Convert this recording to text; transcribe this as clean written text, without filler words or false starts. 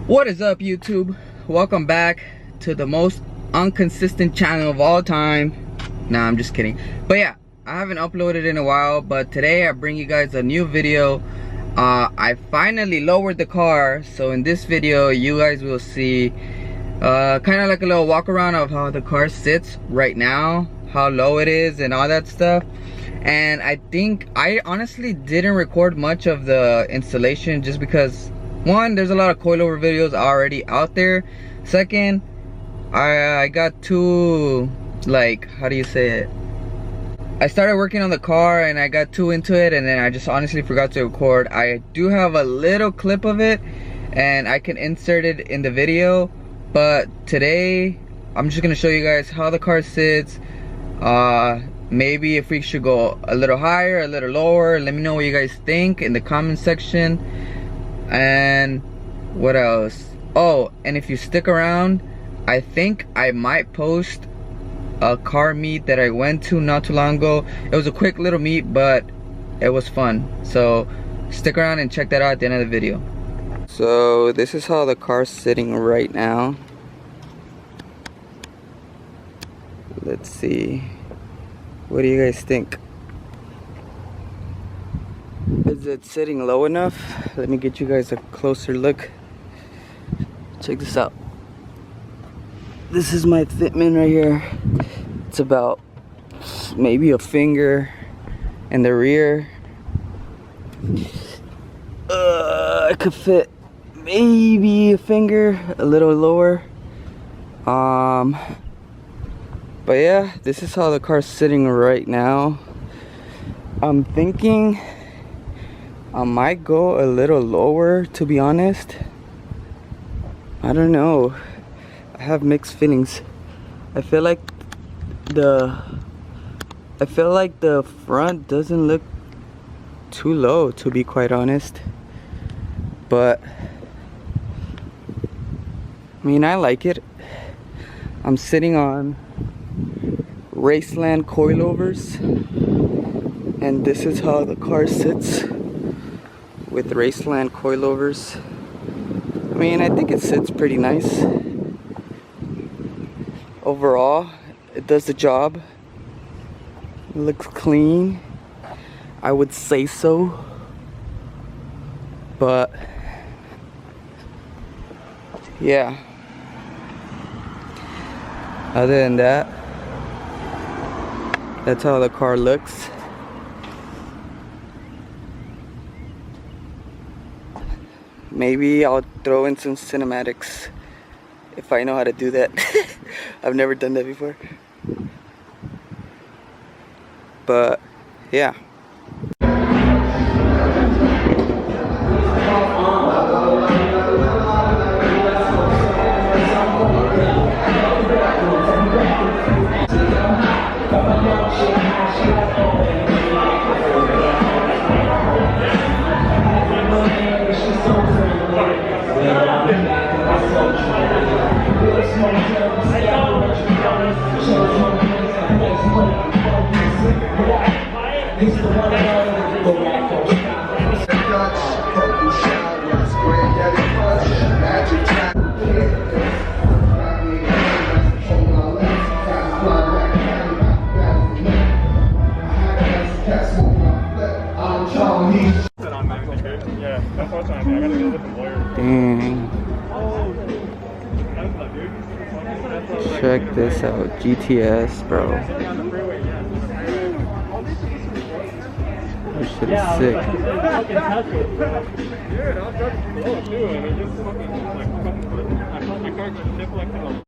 What is up, YouTube? Welcome back to the most inconsistent channel of all time. Nah, I'm just kidding. But yeah, I haven't uploaded in a while, but today I bring you guys a new video. I finally lowered the car, so in this video you guys will see kind of like a little walk around of how the car sits right now, how low it is and all that stuff. And I think I honestly didn't record much of the installation just because, one, there's a lot of coilover videos already out there. Second, I got too, like, how do you say it? I started working on the car and I got too into it, and then I just honestly forgot to record. I do have a little clip of it and I can insert it in the video, but today I'm just gonna show you guys how the car sits. Maybe if we should go a little higher, a little lower. Let me know what you guys think in the comment section. And what else? Oh, and if you stick around, I think I might post a car meet that I went to not too long ago. It was a quick little meet, but it was fun. So stick around and check that out at the end of the video. So this is how the car's sitting right now. Let's see. What do you guys think? Is it sitting low enough? Let me get you guys a closer look. Check this out. This is my fitment right here. It's about maybe a finger in the rear. I could fit maybe a finger a little lower. But yeah, this is how the car's sitting right now. I'm thinking I might go a little lower, to be honest. I don't know. I have mixed feelings. I feel like the front doesn't look too low, to be quite honest. But I mean, I like it. I'm sitting on Raceland coilovers, and this is how the car sits with Raceland coilovers. I mean, I think it sits pretty nice. Overall, it does the job. It looks clean, I would say so. But yeah, other than that, that's how the car looks. Maybe I'll throw in some cinematics if I know how to do that. I've never done that before. But yeah. Dang. Check this out, GTS, bro. This shit is sick. Dude, I'll drive it slow too, and it just fucking like, I caught my car going to flip like